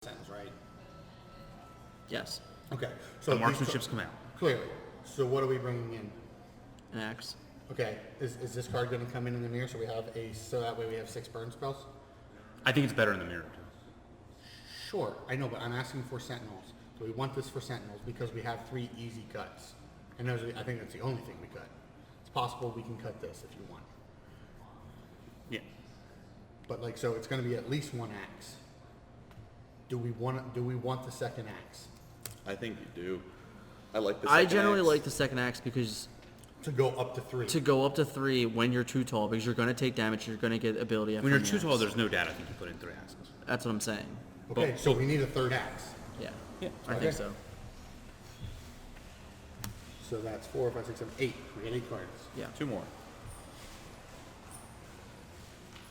sentence, right? Yes. Okay. So The marksmanships come out. Clearly. So what are we bringing in? An axe. Okay. Is this card going to come in the mirror so that way we have 6 burn spells? I think it's better in the mirror. Sure. I know, but I'm asking for sentinels. So we want this for sentinels because we have 3 easy cuts. And I think that's the only thing we cut. It's possible we can cut this if you want. Yeah. But so it's going to be at least 1 axe. Do we want the second axe? I think you do. I like the I second generally axe. like the second axe because To go up to 3. to go up to 3 when you're too tall, because you're going to take damage, you're going to get ability. When you're from too the tall, axe. there's no doubt I think you put in 3 axes. That's what I'm saying. Okay, so we need a third axe. Yeah. Yeah. I Okay. think so. So that's 4, 5, 6, 7, 8. We get 8 cards. Yeah. 2 more.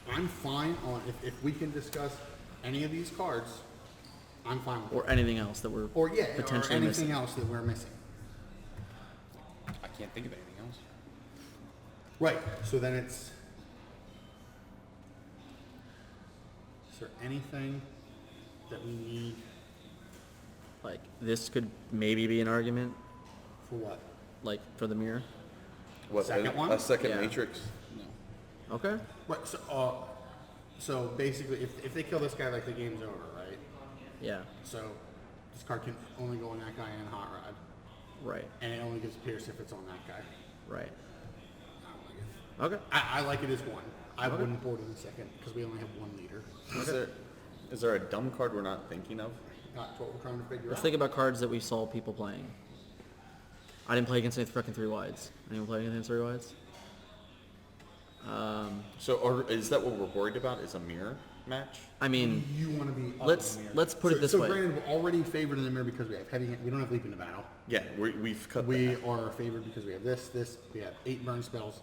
I'm fine on if we can discuss any of these cards. I'm fine with Or anything else that we're it. Or potentially anything missing. else that we're missing. I can't think of anything else. Right. So then is there anything that we need Like, this could maybe be an argument, for what? like, for the mirror. What, Second one? A second Yeah. matrix? No. Okay. Right. So basically, if they kill this guy, the game's over, right? Yeah. So this card can only go on that guy and Hot Rod, Right. and it only gives Pierce if it's on that guy. Right. I don't like it. Okay. I like it as 1. I wouldn't board it in second because we only have 1 leader. Is there a dumb card we're not thinking of? That's what we're trying to figure Let's out. think about cards that we saw people playing. I didn't play against any freaking 3 wides. Anyone play against 3 wides? Or is that what we're worried about? Is a mirror match? I mean, You want to be up let's- in the mirror. let's put it this so way. granted, we're already favored in the mirror because we have heavy. We don't have leap into battle. Yeah, we've cut We that. are favored because we have this. We have 8 burn spells,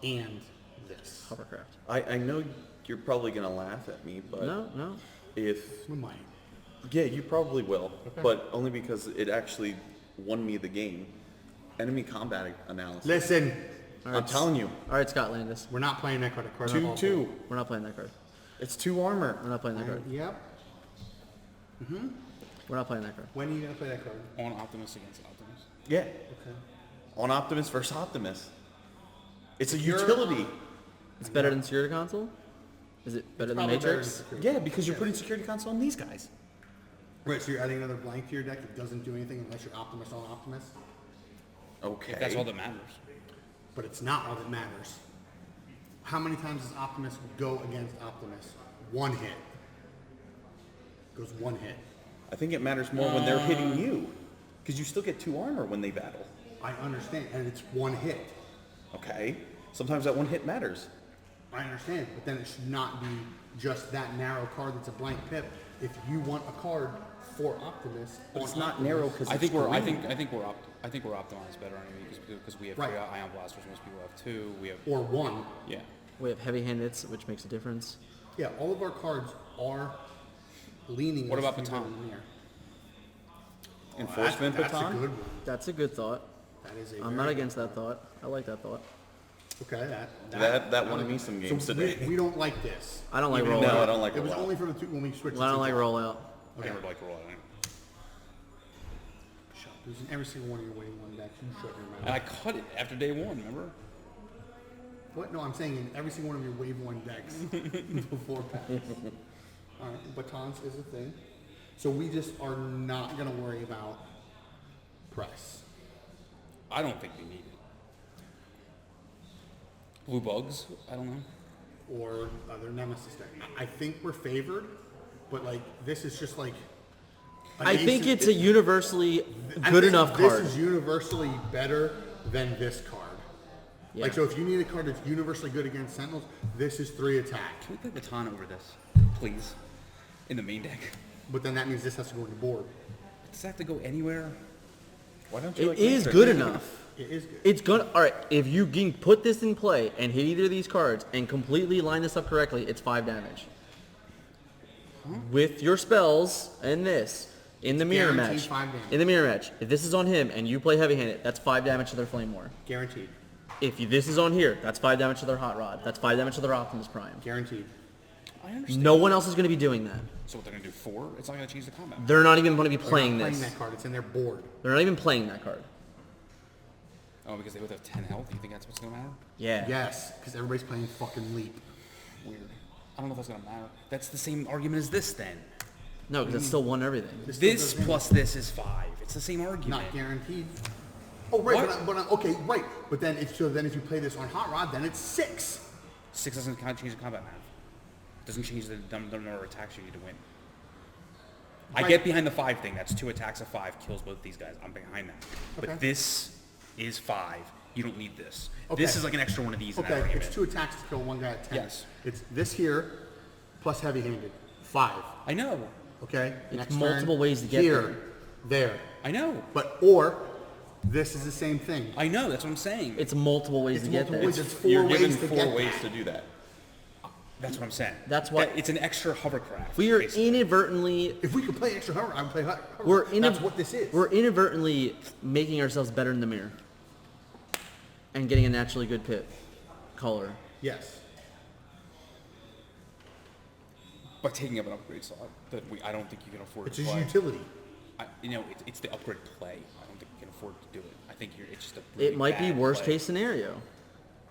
and this. hovercraft. I know you're probably going to laugh at me, but No. if... We might. Yeah, you probably will, Okay. but only because it actually won me the game. Enemy combat analysis. Listen, I'm telling you. All right, Scott Landis. we're not playing that card. The card's 2/2. We're not playing that card. It's 2 armor. We're not playing that card. Yep. We're not playing that card. When are you gonna play that card? On Optimus against Optimus. Yeah. Okay. On Optimus versus Optimus. It's a You're- utility. It's better than Security Console? Is it better than Probably better Matrix? than Security. Yeah, because you're putting security console on these guys. Right, so you're adding another blank to your deck that doesn't do anything unless you're Optimus on Optimus. Okay. If that's all that matters. But it's not all that matters. How many times does Optimus go against Optimus? 1 hit. Goes 1 hit. I think it matters more when they're hitting you. Because you still get 2 armor when they battle. I understand, and it's 1 hit. Okay. Sometimes that 1 hit matters. I understand, but then it should not be just that narrow card that's a blank pip. If you want a card for Optimus, But it's on not Optimus- narrow because I think we're optimized better anyway because we have Right. 3 ion blasters. Most people have 2. We have or 1. yeah. We have heavy-handed, which makes a difference. Yeah, all of our cards are leaning. What us about to be Baton? better than here. Enforcement that's Baton? a good one. That's a good thought. That is a I'm very not good against one. that thought. I like that thought. Okay, That won me some games so today. we don't like this. I don't like Even rollout. though No, I don't like it was rollout. only for the 2 when we switched. Well, I don't like rollout. I never like roll anyway. Shut up. It was in every single one of your wave 1 decks. You shut your mouth. And I cut it after day 1. Remember? What? No, I'm saying in every single one of your wave 1 decks before packs. All right, batons is a thing. So we just are not going to worry about press. I don't think we need it. Blue bugs? I don't know. Or other nemesis deck. I think we're favored, but this is just an I ace think is- it's a universally I good think enough card. This is universally better than this card. Yeah. So if you need a card that's universally good against Sentinels, this is 3 attack. Can we play Baton over this, please? In the main deck. But then that means this has to go on the board. Does that have to go anywhere? Why don't you It like is Matrix? good enough. It is good. It's gonna. All right, if you can put this in play and hit either of these cards and completely line this up correctly, it's 5 damage. With your spells and this in the mirror guaranteed match. 5 damage. In the mirror match, if this is on him and you play heavy-handed, that's 5 damage to their flame war. Guaranteed. If this is on here, that's 5 damage to their hot rod. That's 5 damage to their Optimus Prime. Guaranteed. I understand. No one else is going to be doing that. So what they're gonna do? 4? It's not gonna change the combat. They're not even going to be They're playing not this. playing that card. It's in their board. They're not even playing that card. Oh, because they both have 10 health. You think that's what's gonna matter? Yeah. Yes, because everybody's playing fucking Leap. Weird. I don't know if that's gonna matter. That's the same argument as this then. No, because it's still won everything. This plus this is 5. It's the same argument. Not guaranteed. Oh, right, What? but okay, right. But then if you play this on Hot Rod, then it's 6. 6 doesn't kind of change the combat math. Doesn't change the number of attacks you need to win. I Right. get behind the 5 thing. That's 2 attacks of 5 kills both these guys. I'm behind that. Okay. But this is 5. You don't need this. Okay. This is like an extra one of these in that Okay, argument. it's 2 attacks to kill one guy at 10. Yes. It's this here plus heavy-handed. 5. I know. Okay? It's multiple ways to get here, there. I know. Or this is the same thing. I know. That's what I'm saying. It's multiple ways It's to get multiple there. ways. It's 4 You're ways given to 4 get ways that. to do that. That's what I'm saying. That's what- It's an extra hovercraft. We are basically. inadvertently If we could play extra hover, I would play hover. That's what this is. We're inadvertently making ourselves better in the mirror. And getting a naturally good pit color. Yes. By taking up an upgrade slot that I don't think you can afford It's to his play. utility. It's the upgrade play. I don't think you can afford to do it. I think it's just a really It might be bad worst play. case scenario.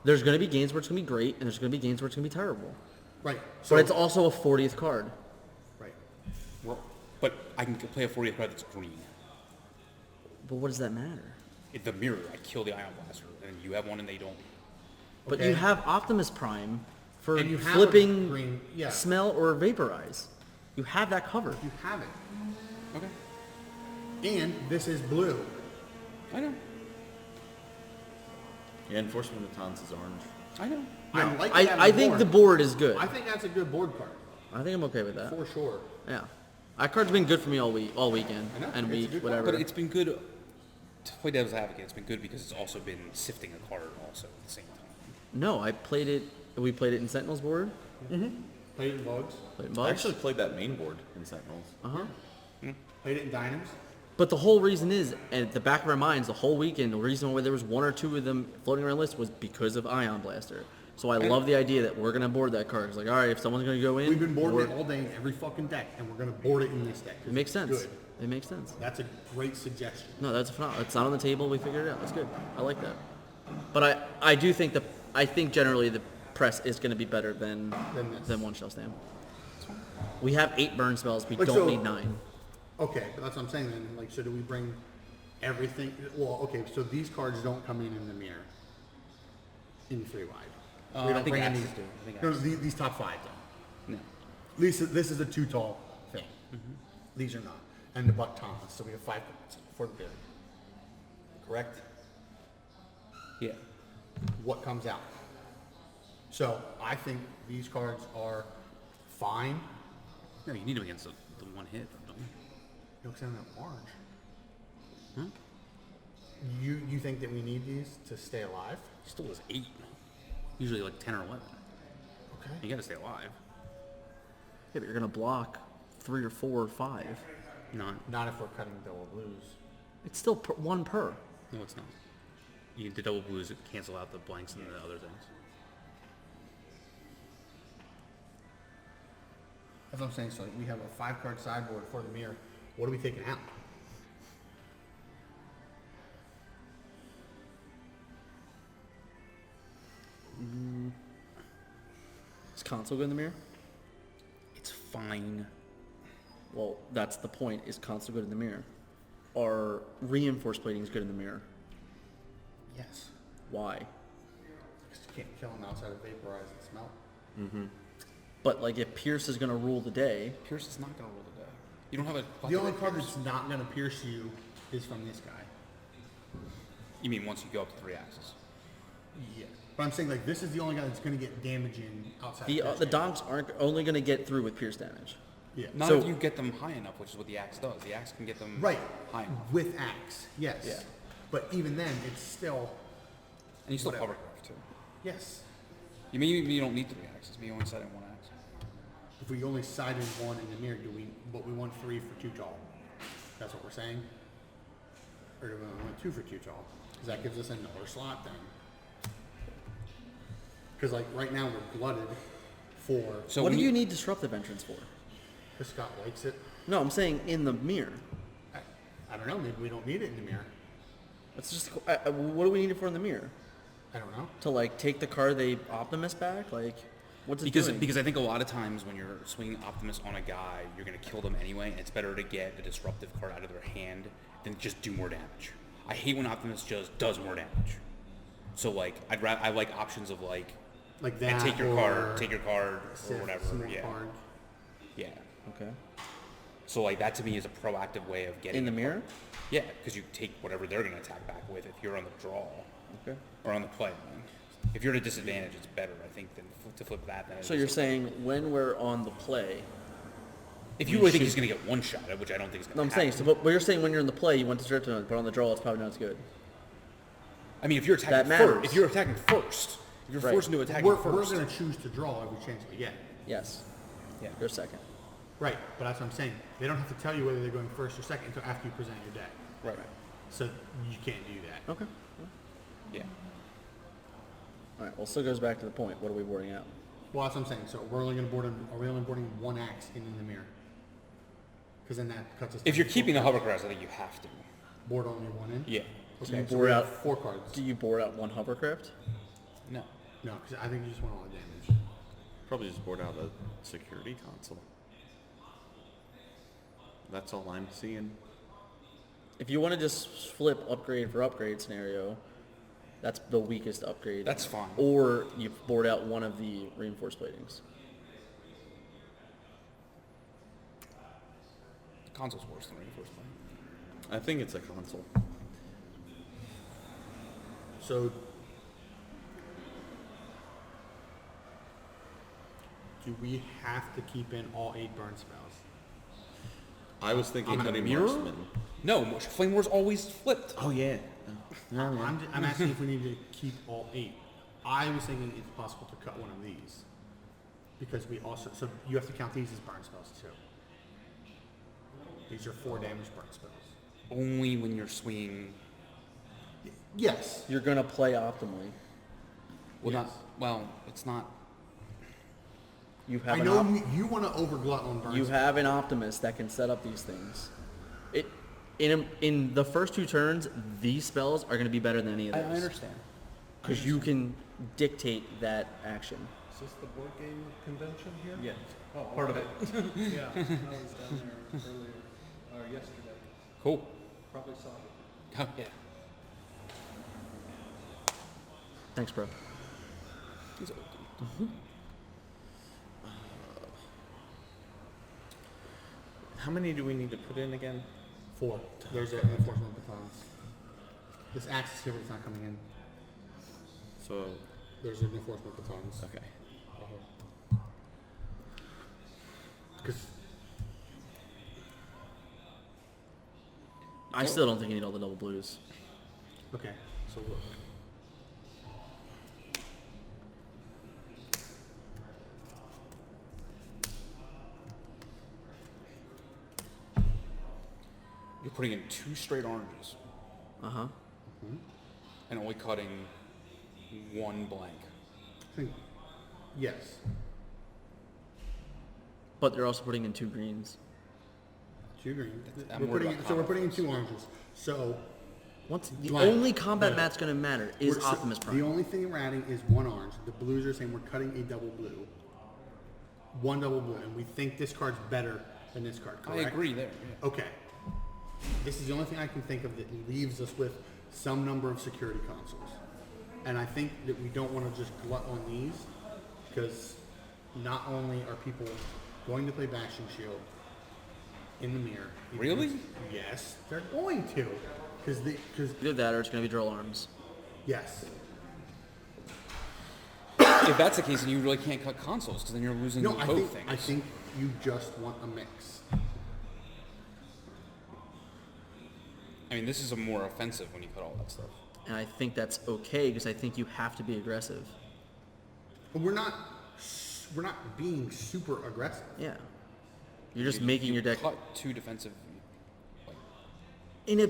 There's going to be games where it's going to be great, and there's going to be games where it's going to be terrible. Right. But it's also a 40th card. Right. Well, but I can play a 40th card that's green. But what does that matter? In the mirror, I kill the Ion Blaster, and you have one and they don't. But Okay. you have Optimus Prime for And you have a flipping green- yeah. smell or vaporize. You have that covered. You have it. Okay. And this is blue. I know. Yeah, Enforcement Baton's is orange. I know. I like I, that I think the board is good. I think that's a good board card. I think I'm okay with that. For sure. Yeah. That card's been good for me all weekend I know, and it's a week, good card. whatever. But it's been good to play devil's advocate. It's been good because it's also been sifting a card also at the same time. No, I played it. We played it in Sentinel's board. Played it in Bugs. Played it in I Bugs. actually played that main board in Sentinels. Played it in Dynams. But the whole reason is, at the back of our minds, the whole weekend, the reason why there was 1 or 2 of them floating around the list was because of Ion Blaster. So I love the idea that we're gonna board that card. It's like, all right, if someone's gonna go in, We've been boarding board- it all day in every fucking deck, and we're going to board it in this deck. 'cause It makes it's sense. Good. It makes sense. That's a great suggestion. No, that's phenomenal. It's not on the table. We figured it out. That's good. I like that. But I do think I think generally the press is going to be better than this. one shell stamp. We have 8 burn spells. We Like, don't so- need 9. Okay, but that's what I'm saying then. Like, so do we bring everything? Well, okay, so these cards don't come in the mirror. In 3 wide. We I don't think bring any. Axes do. I think No, Axes these top 5 don't. No. This is a 2 tall thing. These are not. And the Batons. So we have 5 cards for the bid. Correct? Yeah. What comes out? So I think these cards are fine. No, you need them against the one hit. Don't you? It looks like they're orange. Huh? You think that we need these to stay alive? Still does 8. Usually like 10 or 11. Okay. You gotta stay alive. Yeah, but you're going to block 3 or 4 or 5. Not if we're cutting double blues. It's still 1 per. No, it's not. The double blues cancel out the blanks and the other things. That's what I'm saying. So we have a 5-card sideboard for the mirror. What are we taking out? Is console good in the mirror? It's fine. Well, that's the point. Is console good in the mirror? Are reinforced platings good in the mirror? Yes. Why? Because you can't kill them outside of vaporize and smelt. But like, if Pierce is going to rule the day, Pierce is not gonna roll the day. You don't have a. The only card that's not going to pierce you is from this guy. You mean once you go up to 3 axes? Yeah. But I'm saying, like, this is the only guy that's going to get damage in outside the of the donks aren't only going to get through with Pierce damage. Yeah. Not So- if you get them high enough, which is what the axe does. The axe can get them Right. high enough. With axe, yes. Yeah. But even then, it's still, And you still Whatever. hovercraft too. yes. You mean you don't need 3 axes, but you only set in 1 axe. If we only sided 1 in the mirror, but we want 3 for 2 tall. That's what we're saying? Or do we want 2 for 2 tall? Because that gives us another slot then. Because like right now we're glutted 4. So what when do you need Disruptive Entrance for? Because Scott likes it. No, I'm saying in the mirror. I don't know. Maybe we don't need it in the mirror. It's just what do we need it for in the mirror? I don't know. To like take the card they Optimus back? Like, what's it doing? Because I think a lot of times when you're swinging Optimus on a guy, you're going to kill them anyway, and it's better to get a disruptive card out of their hand than just do more damage. I hate when Optimus just does more damage. So like I like options of like Like that. and take your card or whatever. Small Yeah. card. Yeah. Okay. So like that to me is a proactive way of getting In the a mirror? card. Yeah, because you take whatever they're going to attack back with if you're on the draw Okay. or on the play. I mean. If you're at a disadvantage, it's better, I think, than to flip that. Than So you're saying when we're on the play, if you really think he's going to get one shot, which I don't think is going to no, I'm saying, so, but you're saying when you're in the play, you want to Disruptive Entrance, but on the draw, it's probably not as good. I mean, if you're That attacking matters. first, if you're Right. forced into attacking We're first. going to choose to draw every chance we get. Yes. Yeah. You're second. Right, but that's what I'm saying. They don't have to tell you whether they're going first or second until after you present your deck. Right. So you can't do that. Okay. Yeah. All right. Well, still goes back to the point. What are we boarding out? Well, that's what I'm saying. So we're only going to board. Are we only boarding one axe in the mirror? Because then that cuts us. If down you're to keeping the 4 cards. hovercrafts, I think you have to. Board only one in. Yeah. Okay. you So board we have out- 4 cards. Do you board out one hovercraft? No. No, because I think you just want all the damage. Probably just board out a security console. That's all I'm seeing. If you want to just flip upgrade for upgrade scenario, that's the weakest upgrade. That's fine. Or you board out one of the reinforced platings. The console's worse than reinforcement. I think it's a console. So do we have to keep in all 8 burn spells? I was thinking On a Honey mirror? Marksman. No, Flame War's always flipped. Oh yeah. I'm asking if we need to keep all 8. I was thinking it's possible to cut one of these. Because we also, so you have to count these as burn spells too. These are 4 damage burn spells. Only when you're swinging. Yes. You're going to play optimally. Well, Yes. it's not. You have I an know you want to overglut on burn you spells. have an Optimus that can set up these things. In the first 2 turns, these spells are going to be better than any of I those. understand. Because you can dictate that action. Is this the board game convention here? Yeah. Oh, part of it. Yeah, I was down there earlier, or yesterday. Cool. Probably saw it. Oh, yeah. Thanks, bro. He's old. How many do we need to put in again? 4. There's an enforcement batons. This axe is here, but it's not coming in. So, There's an enforcement batons. okay. Because I still don't think you need all the double blues. okay, so look. You're putting in 2 straight oranges Uh-huh. and only cutting 1 blank. I think yes. But they're also putting in 2 greens. 2 green. I'm We're worried putting about so we're combat putting in first. 2 oranges. So The Right. only combat Yeah. mat's going to matter is we're- so Optimus Prime. the only thing we're adding is 1 orange. The blues are saying we're cutting a double blue. 1 double blue, and we think this card's better than this card. I Correct? agree there. Yeah. Okay. This is the only thing I can think of that leaves us with some number of security consoles. And I think that we don't want to just glut on these because not only are people going to play Bashing Shield in the mirror. Really? Yes, they're going to. Because Either that or it's going to be drill arms. yes. If that's the case, then you really can't cut consoles because then you're losing No, both things. I think you just want a mix. I mean, this is a more offensive when you cut all that stuff. And I think that's okay because I think you have to be aggressive. But we're not being super aggressive. Yeah. You're just making your deck Cut 2 defensive. in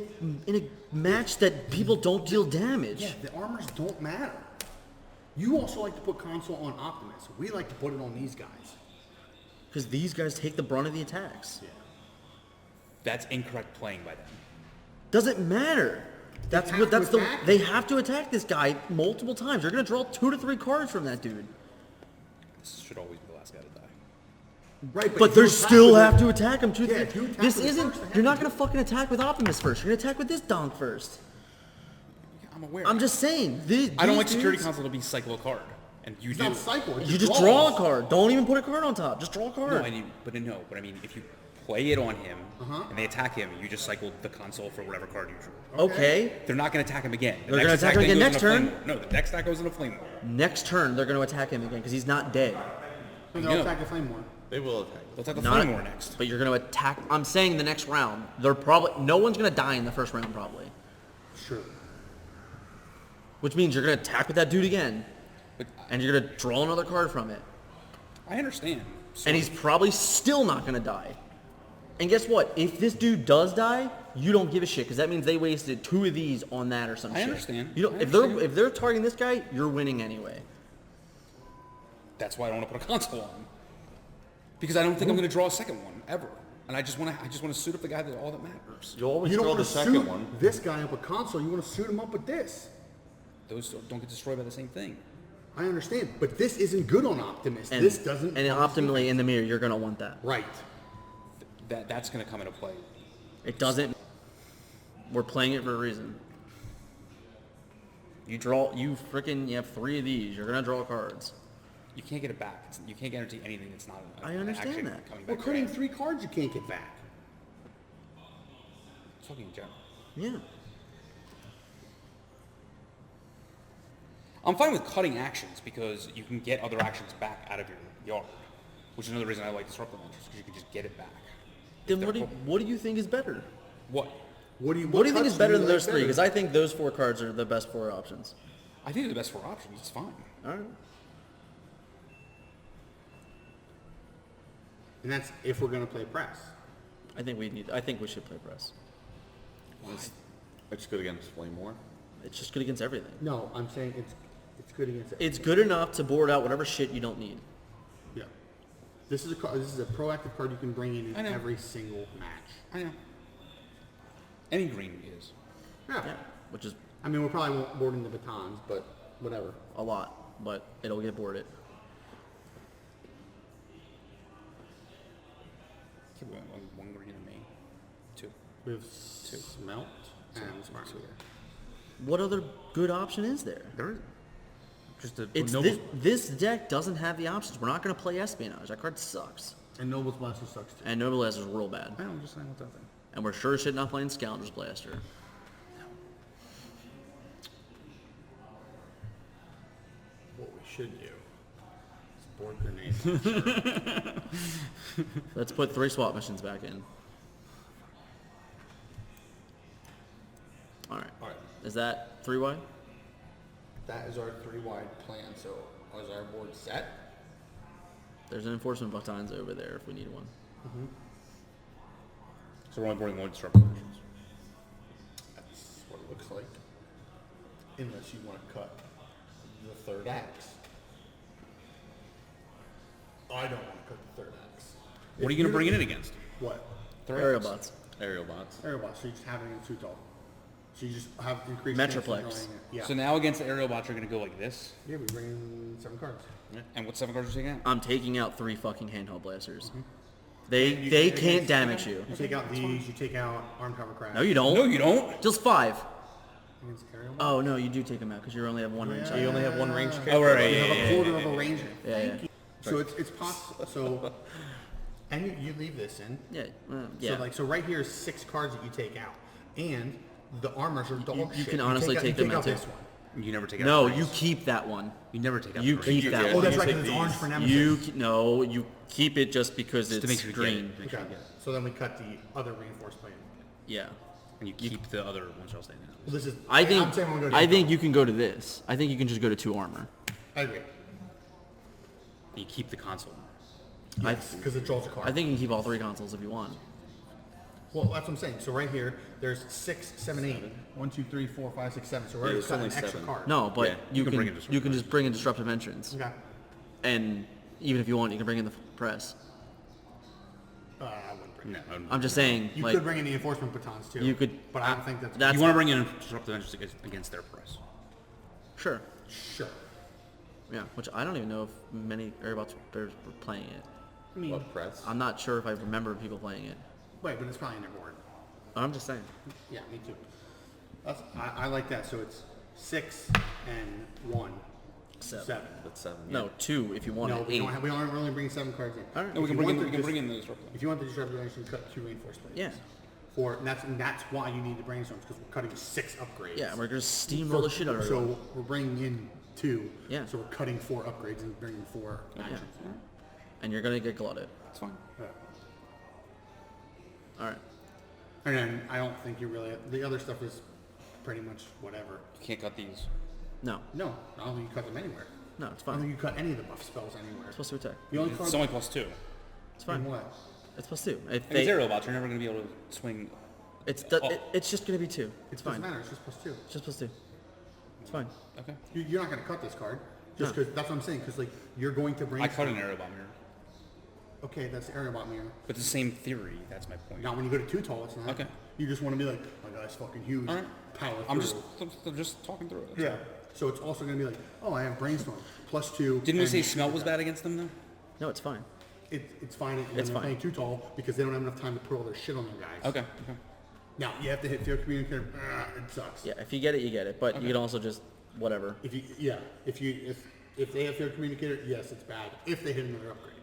a match that people don't deal damage. Yeah, the armors don't matter. You also like to put console on Optimus. We like to put it on these guys. Because these guys take the brunt of the attacks. Yeah. That's incorrect playing by them. Doesn't matter. That's have what. to That's the. attack They him. have to attack this guy multiple times. You're gonna draw 2 to 3 cards from that dude. This should always be the last guy to die. Right, But if they you still attack have to attack him. Yeah, if you attack This with it isn't. first, they have You're not to. gonna fucking attack with Optimus first. You're gonna attack with this donk first. I'm aware. I'm just saying. I don't like these security dudes- console to be cycle a card, and you It's do. not cycle. It's You just draws. draw a card. Don't even put a card on top. Just draw a card. No, I mean, but I mean, if you play it on him and they attack him, you just cycle the console for whatever card you drew. Okay. They're not going to attack him again. The They're gonna next attack him then again goes next into turn? Flame War. No, the next attack goes into Flame War. Next turn, they're gonna attack him again because he's not dead. And they'll attack the Flame War. They will attack. They'll attack the Not, Flame War next. But you're gonna attack. I'm saying the next round. They're probably no one's gonna die in the first round probably. Sure. Which means you're gonna attack with that dude again, But and you're gonna draw another card from it. I understand. So, And he's probably still not gonna die. And guess what? If this dude does die, you don't give a shit because that means they wasted 2 of these on that or some I shit. understand. You don't, I if understand. they're targeting this guy, you're winning anyway. that's why I don't want to put a console on. Because I don't think I'm going to draw a second one ever. And I just want to suit up the guy that all that matters. You always You don't draw want the to second suit one. this guy up with console. You want to suit him up with this. Those don't get destroyed by the same thing. I understand, but this isn't good on Optimus. And, this doesn't. And optimally in the mirror, you're gonna want that. Right. That's going to come into play. It doesn't. We're playing it for a reason. You have 3 of these. You're gonna draw cards. You can't get it back. You can't guarantee anything that's not. I understand actually that. Coming Well, back cutting around. 3 cards you can't get back. Talking in general. Yeah. I'm fine with cutting actions because you can get other actions back out of your yard, which is another reason I like Disruptive Entrance because you can just get it back. Then what do you think is better? What? What do you What do you think cuts is better you than like those 3? better? Because I think those 4 cards are the best 4 options. I think they're the best 4 options. It's fine. All right. And that's if we're going to play press. It's good against Flame War. It's just good against everything. No, I'm saying it's good against it. It's good enough to board out whatever shit you don't need. Yeah. This is a proactive card you can bring in I know. every single match. I know. Any green is. Yeah. Yeah. Which is I mean, we're probably won't boarding the batons, but whatever. a lot, but it'll get boarded. Okay, one green and me. 2. We have Smelt and Spark. What other good option is there? There is. Just a It's Noble. this deck doesn't have the options. We're not going to play Espionage. That card sucks. And Noble's Blaster sucks too. And Noble Blaster is real bad. I know, I'm just saying what's out there. And we're sure as shit not playing Scoundrel's Blaster. What we should do is board grenade. Let's put 3 swap missions back in. All right. All right. Is that 3 wide? That is our 3-wide plan. So is our board set? There's an Enforcement Baton's over there if we need one. So we're only boarding 1 Disruptive Entrance. That's what it looks like. Unless you want to cut the 3rd axe. I don't want to cut the 3rd axe. What are you going to bring it in against? What? Aerial bots. Aerial bots. Aerial bots. So you just have it in Sutal. So you just have increased Metroplex. chance of drawing it. Yeah. So now against the aerial bots, you're going to go like this. Yeah, we bring in 7 cards. And what 7 cards are you taking out? I'm taking out 3 fucking handheld blasters. Mm-hmm. They can't damage you. You take out these. You take out Arm Cover Crash. No, you don't. No, you don't. Just 5. Against aerial bots. Oh no, you do take them out because you only have 1 range. Yeah. You only have 1 range character. Oh, right, You yeah, have yeah, a quarter yeah, of a yeah. ranger. Yeah, yeah. So it's possible. So, and you leave this in. Yeah, yeah. So right here is 6 cards that you take out, and the armors are dog you shit. can honestly you take you them out too. this one. You never take out No, the you rings. keep that one. You never take out You the keep rings. that yeah. Oh, one. that's You right. take Because it's orange these. for Nemesis. You keep it just because Just to it's make sure you green. get it. Make sure you Okay. get it. So then we cut the other reinforced plane. Yeah. And you keep the other ones I'll stay down. Well, this is. I I'm think saying we're gonna go I to think you can go to this. I think you can just go to 2 armor. I agree. And you keep the console. Yes, because it draws a card. I think you can keep all 3 consoles if you want. Well, that's what I'm saying. So right here, there's 6, 7, 8. 1, 2, 3, 4, 5, 6, 7. So we're already it's cutting only an extra 7. card. No, but Yeah, you can bring in disruptive you can just bring in disruptive entrance, Okay. and even if you want, you can bring in the press. I wouldn't bring No, it. I'm just saying, You like, could bring in the enforcement batons too. you could, but I don't think that's that's you want to bring in disruptive entrance against their press. sure, sure. yeah. Which I don't even know if many airbots were playing it. I mean, What press? I'm not sure if I remember people playing it. wait, but it's probably in their board. I'm just saying. Yeah, me too. I like that. So it's 6 and 1, 7. That's 7. No, 2 if you want No, it. we 8. don't have. We aren't really bringing 7 cards in. All right. No, we If can you bring in. want We to can bring just- in the disruptive. If you want the disruptive entrance, you cut 2 reinforced plates. Yeah. And that's why you need the brainstorms because we're cutting 6 upgrades. Yeah, we're just steamroll the shit out of it. So we're bringing in 2. Yeah. So we're cutting 4 upgrades and bringing 4 actions. And you're gonna get glutted. It's fine. All right. And then I don't think you really. The other stuff is pretty much whatever. You can't cut these. No, No, I don't think you cut them anywhere. no, it's I don't fine. think you cut any of the buff spells anywhere. It's supposed to attack. The only It's card only +2. It's in fine. what? It's plus 2. If Against they, aerial bots, you're never going to be able to swing. it's just gonna be 2. It's It fine. doesn't matter. It's just +2. It's just plus 2. It's fine. Okay. You're not going to cut this card just No. because that's what I'm saying. Because like you're going to bring. I cut an aerial bot mirror. Okay, that's the area bot mirror. But the same theory. That's my point. Now when you go to 2 tall, it's not. Okay. You just want to be like, my guy's fucking huge. All right. Power I'm through. just talking through it. Yeah. So it's also going to be like, oh, I have brainstorm +2. Didn't we and say smelt was bad against them though? No, it's fine. It's fine when It's they're fine. playing 2 tall because they don't have enough time to put all their shit on their guys. Okay. Okay. Now you have to hit field communicator. It sucks. Yeah, if you get it, you get it. But you can also just whatever. If they have field communicator, yes, it's bad. If they hit another upgrade,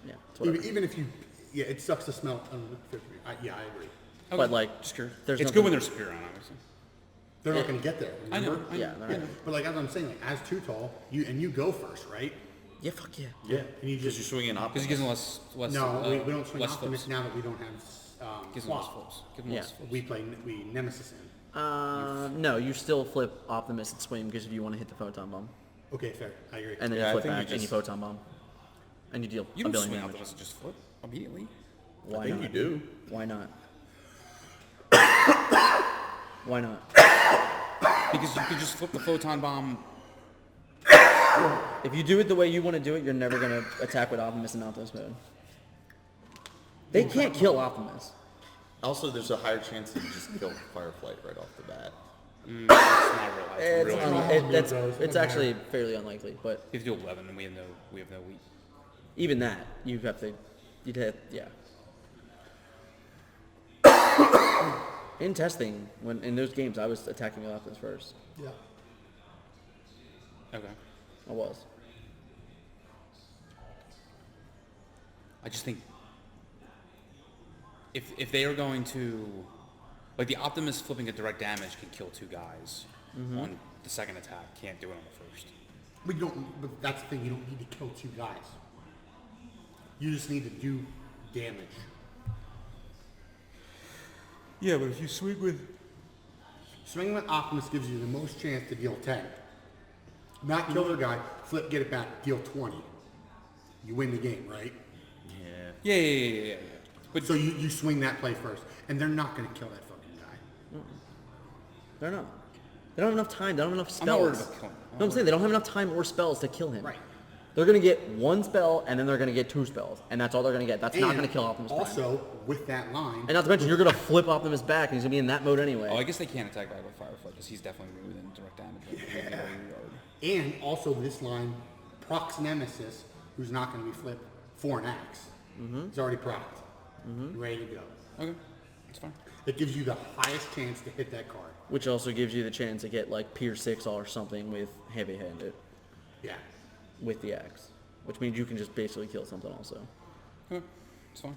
Yeah, it's whatever. even if you, yeah, it sucks to smell on field communicator. Yeah, I agree. Okay. But like, just curious. there's It's nothing- good when they're superior on, obviously. They're not Yeah. going to get there. I know. remember? Yeah, Yeah. But like as I'm saying, like as 2 tall, you go first, right? yeah, fuck yeah. Yeah. And you Because just you're swinging Because Optimus. it gives them less. no, we don't swing less Optimus flips. now that we don't have Gives them less swap. flips. Give them Yeah. less flips. We Nemesis in. No, you still flip Optimus and swing because if you want to hit the Photon Bomb. Okay, fair. I agree. And then Yeah, I you flip think you back and you just- Photon Bomb. And you deal You a don't billion swing damage. Optimus and just flip immediately. Why I think not? you do. Why not? Why not? Because you could just flip the photon bomb. If you do it the way you want to do it, you're never going to attack with Optimus in Optimus mode. They can't kill Optimus. Also, there's a higher chance that you just kill Fireflight right off the bat. It's not real. It's It's, real. it's actually fairly unlikely, but You have to do 11, and we have no wheat. even that, you'd have, yeah. In testing, when in those games, I was attacking with Optimus first. Yeah. Okay. I was. I just think if they are going to, like the Optimus flipping a direct damage can kill 2 guys on the second attack, can't do it on the first. We don't. But that's the thing. You don't need to kill 2 guys. You just need to do damage. Yeah, but if you swing with Swinging with Optimus gives you the most chance to deal 10. Not kill their guy, flip, get it back, deal 20. You win the game, right? Yeah. yeah. But so you swing that play first, and they're not going to kill that fucking guy. They're not. They don't have enough time. They don't have enough I'm not worried spells. about killing him. No, I'm saying they don't have enough time or spells to kill him. Right. They're gonna get 1 spell and then they're gonna get 2 spells, and that's all they're gonna get. That's not And gonna kill Optimus Prime. Also, with that line, And not to mention, you're gonna flip Optimus back, and he's gonna be in that mode anyway. Oh, I guess they can't attack back with Firefly because he's definitely going to be within direct damage. Like, and also this line, procs Nemesis, who's not going to be flipped for an axe. He's already procced. Ready to go. Okay, that's fine. It gives you the highest chance to hit that card. Which also gives you the chance to get like Pier 6 or something with heavy-handed, Yeah. with the axe. Which means you can just basically kill something also. Okay, it's fine.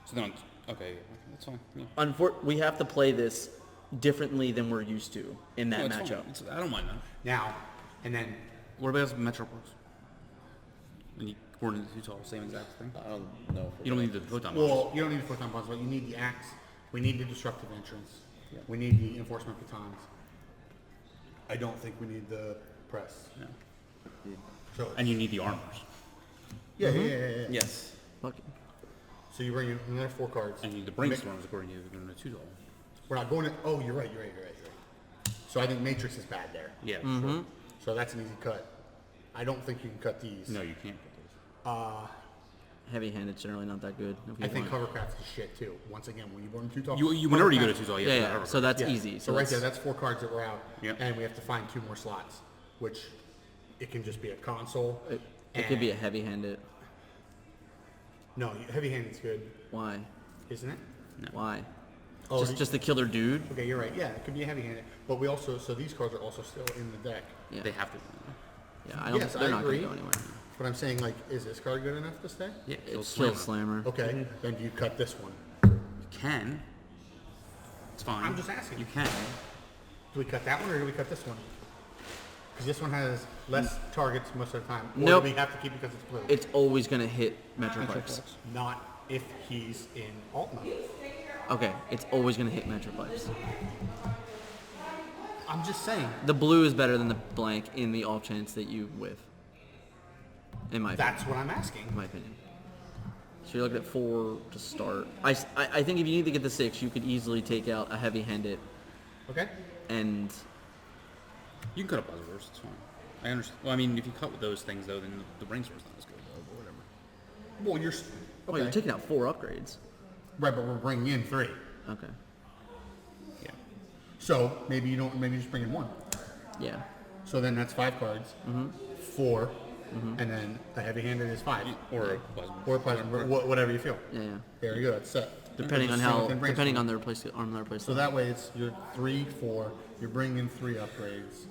So then, okay, that's fine. Yeah. We have to play this differently than we're used to in that No, it's fine. matchup. I don't mind that. Now, and then What about Metro Works? And you coordinate the 2 tall, same exact thing. I don't know. You don't need the photon bombs. well, you don't need the photon bombs, but you need the axe. We need the disruptive entrance. We need the enforcement batons. I don't think we need the press. Yeah. So And you need the armors. yeah. Yes. Fuck it. So you bring in another 4 cards. And the Brainstorm is according to you, going to 2 total. We're not going to. Oh, you're right. So I think Matrix is bad there. Yeah. Mm-hmm. So that's an easy cut. I don't think you can cut these. No, you can't get Heavy-handed generally not that good. if you I think want. Hovercraft's the shit too. Once again, when you burn 2 tall. those. You whenever you go to 2 total, you Yeah, have yeah. to have So that's Yeah. easy. So right that's- there, that's 4 cards that were out. Yep. And we have to find 2 more slots, which it can just be a console. It could be a heavy-handed. No, heavy-handed's good, Why? isn't it? Why? Oh, Just to kill their dude. Okay, you're right. Yeah, it could be a heavy-handed. But we also, so these cards are also still in the deck. Yeah. They have to. Yeah, I don't. Yes, they're I not agree. gonna go anywhere. But I'm saying, like, is this card good enough to stay? Yeah, It's kill slammer. Okay, then do you cut this one? You can. It's fine. I'm just asking. You can. Do we cut that one or do we cut this one? Because this one has less targets most of the time. Or Nope. do we have to keep it because it's blue? It's always gonna hit Metroplex. Not if he's in alt mode. Okay, it's always gonna hit Metroplex. I'm just saying. The blue is better than the blank in the off chance that you whiff. In my opinion. That's what I'm asking. In my opinion. So you're looking at 4 to start. I think if you need to get the 6, you could easily take out a heavy-handed Okay? and You can cut up buzzers. It's fine. I understand. Well, I mean, if you cut with those things, though, then the Brainstorm's not as good, though, but whatever. Well, you're. well, Okay. you're taking out 4 upgrades. Right, but we're bringing in 3. Okay. Yeah. So maybe you don't. Maybe you just bring in 1. Yeah. So then that's 5 cards. 4, and then the heavy-handed is 5. Or a buzzer. Or plasma, whatever you feel. Yeah, yeah. There you go. It's set. Depending on Just same how, within Brainstorm. depending on their place, on their place. So that way it's your 3, 4. You're bringing in 3 upgrades.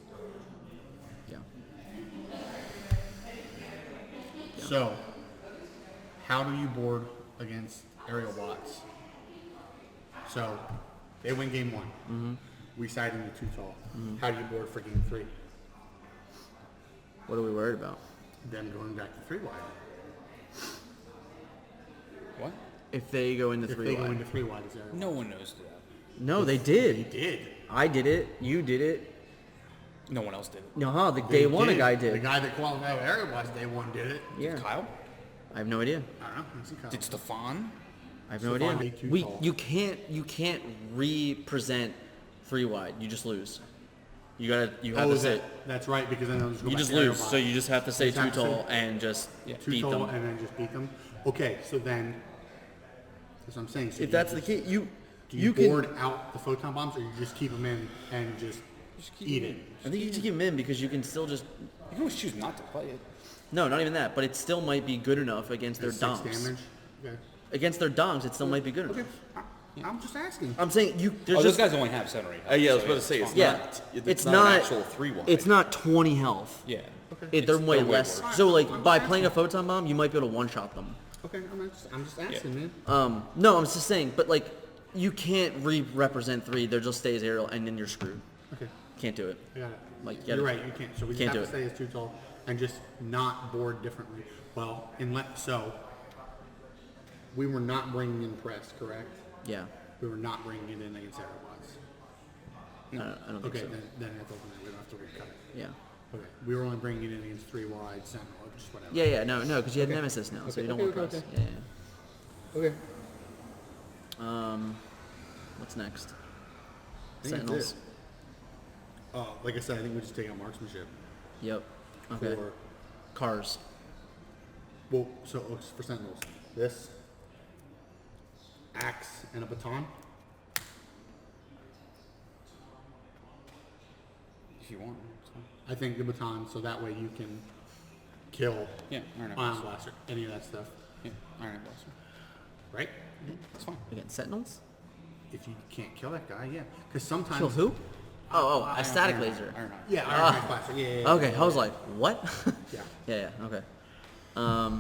Yeah. So, how do you board against aerial bots? So, they win game 1. Mm-hmm. We side into 2 tall. How do you board for game 3? What are we worried about? Them going back to 3 wide. What? If they go into If 3 they wide. go into 3 wide, is aerial. No one knows that. No, they They did. did. I did it. You did it. No one else did. No, the They day one a did. guy The did. guy that qualified with aerial bots day 1 did it. Yeah. Kyle? I have no idea. I don't know. Let's see Kyle. Did Stefan? I have no Stefan idea. made 2 We tall. you can't represent 3 wide. You just lose. You have to say That's right, because then they'll just go you back just to aerial lose. bots. So you just have to say Just have 2 to tall say and just 2 beat tall them. and then just beat them. Okay, so then that's what I'm saying. So If you that's the just- key, you do you can. board out the photon bombs, or you just keep them in and just eat it? I think you just keep them in because you can still just You can always choose not to play it. no, not even that. But it still might be good enough against their It's 6 dongs. damage. Okay. Against their dongs, it still might be good enough. Okay. I'm just asking. I'm saying you. There's Oh, those just guys only have 7 or 8. Yeah, I was so about to say, it's fine. yeah. not, It's not not an actual 3 wide. It's not 20 health. Yeah. They're It's way way less. worse. So like by playing a photon bomb, you might be able to one-shot them. Okay, I'm just asking, man. No, I'm just saying. But like, you can't represent 3. They're just stays aerial, and then you're screwed. Okay, Can't do it. I got it. Like, you You're gotta- right, you can't. So we can't just have do to stay as 2 tall and just not board differently. Well, so we were not bringing in press, correct? Yeah. We were not bringing it in against aerial bots. I don't think Okay, so. then that's open. We don't have to recut it. Yeah. Okay, we were only bringing it in against 3 wide, sentinel, or just whatever. Yeah, no, because you have Okay. Nemesis now, so Okay, you don't okay, want okay, press. Okay. Yeah. What's next? I think that's Sentinels. it. Like I said, I think we just take out marksmanship. Yep. Okay. For, Cars. well, so for sentinels, this axe and a baton. If you want. It's fine. I think the baton, so that way you can kill Yeah, Iron Ion Blaster. Blaster, any of that stuff, Yeah, Iron Blaster. right? It's fine. Again, Sentinels? If you can't kill that guy, yeah. Because sometimes. Kill who? Oh, a static Iron- laser. Iron Eye. Yeah, Iron Blaster. Yeah. Okay, I was like, what? Yeah. yeah, okay.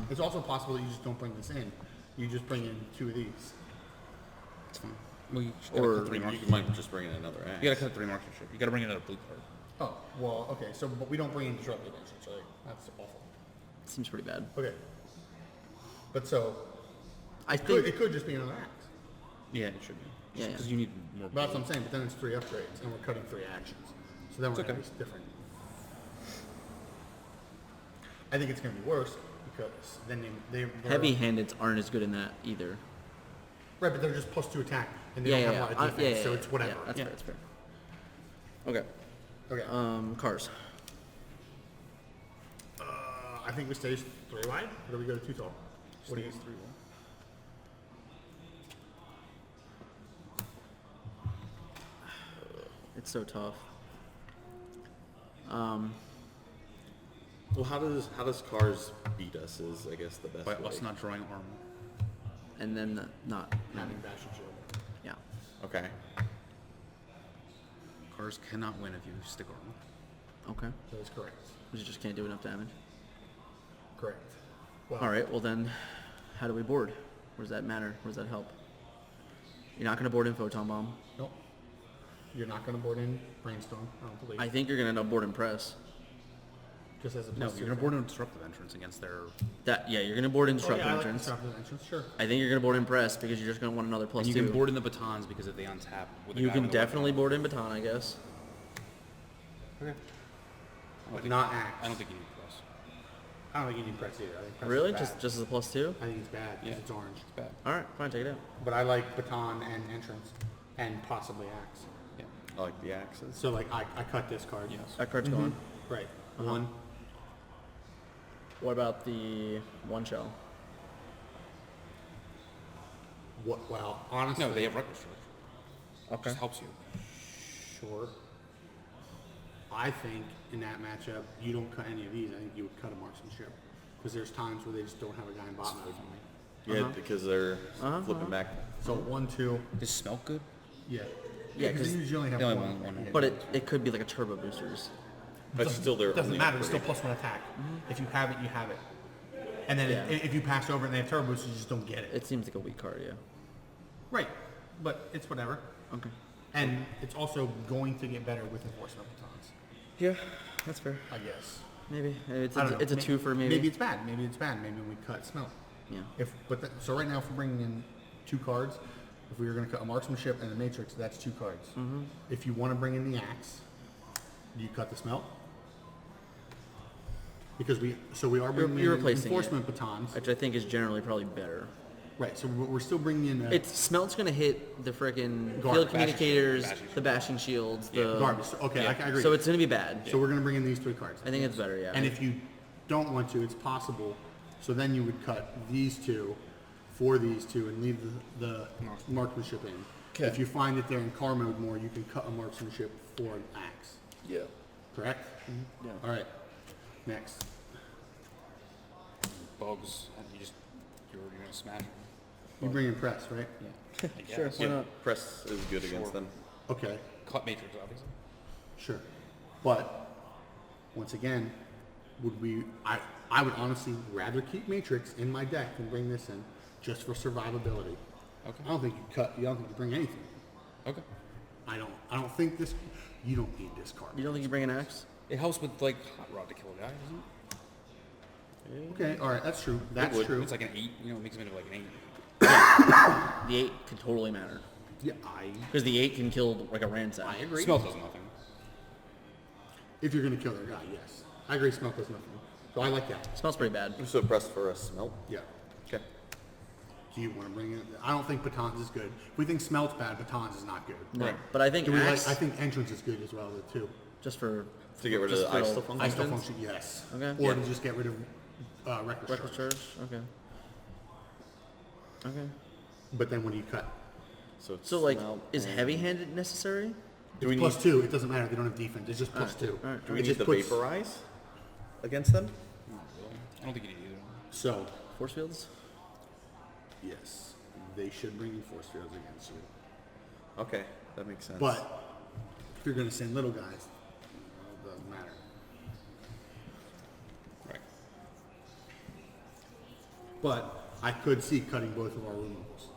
It's also possible that you just don't bring this in. You just bring in 2 of these. It's fine. Well, you just gotta Or cut 3 You marksmanship. might just bring in another axe. You gotta cut 3 marksmanship. You gotta bring in another blue card. Oh, well, okay. So, but we don't bring in disruptive entrance, right? That's awful. Seems pretty bad. Okay. But so, I it think. could just be another axe. Yeah, it should be. Yeah, Because yeah. you need more But that's blue. what I'm saying. But then it's 3 upgrades, and we're cutting 3 actions. So then we're It's gonna okay. be different. I think it's gonna be worse because then they're Heavy-handeds aren't as good in that either. Right, but they're just +2 attack, and they Yeah, don't yeah, have a yeah. lot of defense, so Yeah, it's whatever. Yeah, that's Yeah. fair. That's fair. Okay. Okay. Cars. I think we stay 3 wide, or do we go to 2 tall? What do you? It's so tough. Well, how does cars beat us? Is I guess the best By way. us not drawing armor. And then not. Having bash and shield. Yeah. Okay. Cars cannot win if you stick armor. Okay. That is correct. You just can't do enough damage. Correct. Well, All right. Well then, how do we board? Where does that matter? Where does that help? You're not going to board in Photon Bomb. Nope. You're not going to board in Brainstorm, I don't believe. I think you're going to end up boarding Press. Just as a No, +2 you're gonna board a disruptive entrance against their. Yeah, you're going to board in Oh, Disruptive yeah, I like Entrance. Disruptive Entrance, sure. I think you're going to board in Press because you're just going to want another And you +2. can board in the batons because if they untap. With a You guy can with a weapon. definitely board in Baton, I guess. Okay. I But think- not Axe. I don't think you need press. I don't think you need press either. I think press Really? is bad. Just as a +2? I think it's bad because Yeah. it's orange. It's bad. All right, fine, take it out. But I like Baton and Entrance, and possibly Axe. Yeah. I like the axes. So like I cut this card. Yes. That card's gone. Right. Uh-huh. 1. What about the one shell? What? Well, honestly. No, they have record storage. Okay. Just helps you. Sure. I think in that matchup, you don't cut any of these. I think you would cut a marksmanship. Because there's times where they just don't have a guy in bot mode. Yeah, because they're Uh-huh, flipping back. So 1, 2. Does smell good? Yeah. Yeah, because 'cause you usually only have they only one. want one. But it could be like a turbo boosters. But still, they're Doesn't only matter. It's still upgraded. +1 attack. If you have it, you have it. And then Yeah. if you pass over and they have turbo boost, you just don't get it. It seems like a weak card, yeah. Right. But it's whatever. Okay. And it's also going to get better with enforcement batons, Yeah, that's fair. I guess. Maybe it's I don't know. it's a two for maybe. Maybe it's bad. Maybe it's bad. Maybe we cut smelt. Yeah. So right now, if we're bringing in 2 cards, if we were going to cut a marksmanship and a matrix, that's 2 cards. Mm-hmm. If you want to bring in the axe, do you cut the smelt? Because we are bringing You're in replacing enforcement batons, Which I think is generally probably better. right? So we're still bringing in It's Smelt's gonna hit the frickin' Garbage. field communicators, Bashing shield. the bashing shields, the garbage. Okay, I agree. So it's gonna be bad. So we're going to bring in these 3 cards. I think it's better, yeah. And if you don't want to, it's possible. So then you would cut these 2 for these 2 and leave the marksmanship in. Okay. If you find that they're in car mode more, you can cut a marksmanship for an axe. Yeah. Correct? Yeah. All right. Next. Bugs. And you're gonna smash them. You bring in press, right? Yeah. I guess. Sure. Why Yeah, not? press is good against Sure. them. Okay. Cut matrix, obviously. Sure. But once again, I would honestly rather keep Matrix in my deck than bring this in just for survivability. Okay. I don't think you don't think you bring anything. Okay. I don't think this. You don't need this card. You don't think you bring an axe? It helps with like hot rod to kill a guy, doesn't it? Okay, all right, that's true. That's would. true. It's like an 8. You know, it makes it into like an 8. The 8 can totally matter. Yeah, Because the 8 can kill like a ransack. I agree. Smell does nothing. If you're gonna kill their guy, yes. I agree. Smell does nothing. So I like that. Smells pretty bad. So press for a smelt. Yeah. Okay. Do you want to bring it? I don't think Batons is good. If we think Smelt's bad, Batons is not good. No. But I think Do we axe, I think Entrance is good as well, too. just for To get rid of just the for ice still function. I still offense? function, yes. Okay. Or Yeah. to just get rid of Reckless Reckless Charge. charge? Okay. Okay. But then when you cut, So, it's So like, smelt is and- heavy-handed necessary? Do we it's need? +2. It doesn't matter. They don't have defense. It's just +2. All right. Do we It need just the puts- vaporize against them? Not really. I don't think you need either. So, Force fields? yes, they should bring in force fields against you. Okay, that makes sense. But if you're going to send little guys, it doesn't matter. Right. But I could see cutting both of our removals.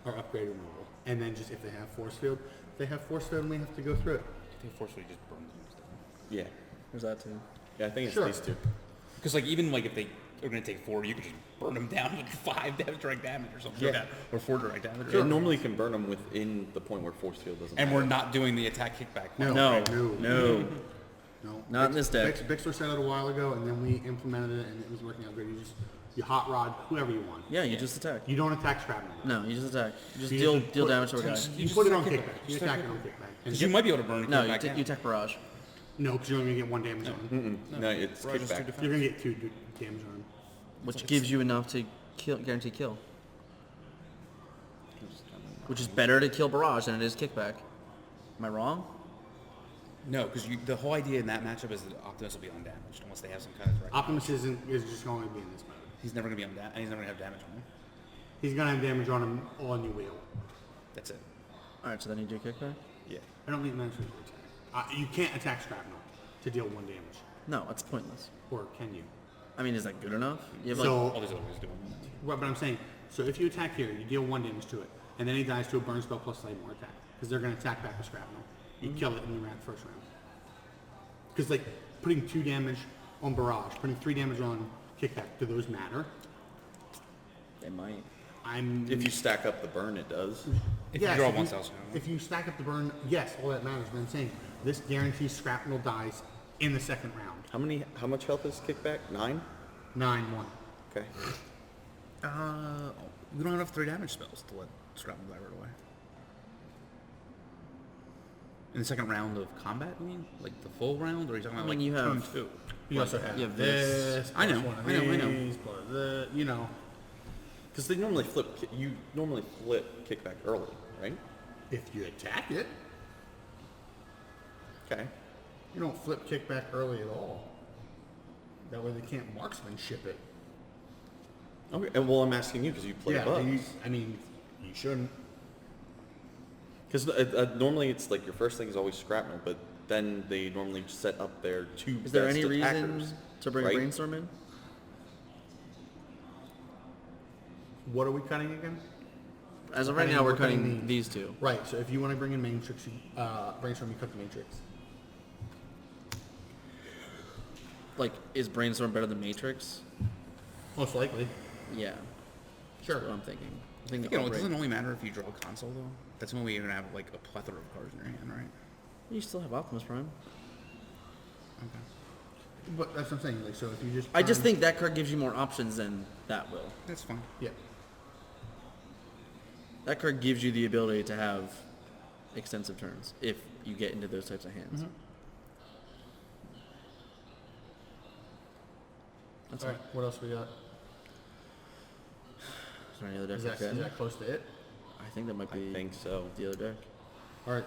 Our upgrade removal. And then just if they have force field, they have force field and we have to go through it. I think forcefully just burns them instead. yeah, There's that too. yeah, I think it's Sure. these 2. Because like even like if they are gonna take 4, you could just burn them down like 5 direct damage or something like that, or 4 direct damage. It normally can burn them within the point where force field doesn't. And matter. we're not doing the attack kickback. No. No. No. No. No. Not in this deck. Bixler said it a while ago and then we implemented it and it was working out great. You just you hot rod, whoever you want. Yeah, you just attack. You don't attack shrapnel. No, you just attack. You just You deal just deal put- damage to a guy. You put it on kickback. You attack it on kickback. Because you might be able to burn a No, kickback down. you attack barrage. No, because you're only gonna get 1 damage on. No, it's Barrage is 2 kickback. defense. You're gonna get 2 damage on. Which gives you enough to kill, guarantee kill. Which is better to kill barrage than it is kickback. Am I wrong? No, because the whole idea in that matchup is that Optimus will be undamaged unless they have some kind of direct. Optimus is just going to be in this mode. He's never going to be undamaged, and he's never going to have damage on him. He's gonna have damage on him on your wheel. That's it. Alright, so then you do kickback? Yeah. I don't think it matters who you attack. You can't attack shrapnel to deal 1 damage. No, that's pointless. Or can you? I mean, is that good enough? You have So- like, All these other ways do it. Well, but I'm saying, so if you attack here, you deal 1 damage to it, and then he dies to a burn spell plus slightly more attack, because they're going to attack back with shrapnel. You kill it in the first round. Because like putting 2 damage on barrage, putting 3 damage on kickback, do those matter? they might. If you stack up the burn, it does. If Yes, you draw if one cell, if you stack up the burn, yes, all that matters. But I'm saying this guarantees shrapnel dies in the second round. How much health is kickback? 9? 9-1. Okay. we don't have enough 3 damage spells to let Scrapple die right away. In the second round of combat, I mean? Like the full round? Or are you talking about mean, like you have- turn 2? You also have, you have this. I know, plus one of I know. these, plus the, you know, Because they normally you normally flip kickback early, right? if you attack it, Okay. you don't flip kickback early at all. That way they can't marksmanship it. Okay. And well, I'm asking you because you play bugs. I mean, you shouldn't. Because normally it's like your first thing is always shrapnel, but then they normally set up their 2 Is there best any attackers, reason to bring right? Brainstorm in? What are we cutting again? As of right Cutting- now, we're we're cutting cutting these. these two. Right, so if you want to bring in Matrix, Brainstorm, you cut the Matrix. Like, is Brainstorm better than Matrix? Most likely. Yeah. Sure. That's what I'm thinking. I think You know, I'll it break. doesn't only matter if you draw a console, though. That's when you're going to have like a plethora of cards in your hand, right? You still have Optimus Prime. Okay. But that's what I'm saying. Like, so if you just. I just turn- think that card gives you more options than that will. That's fine. Yeah. That card gives you the ability to have extensive turns if you get into those types of hands. That's All right. What else we got? Is there any other deck Is like that, that? is that close to it? I think that might I be think so. the other deck. All right.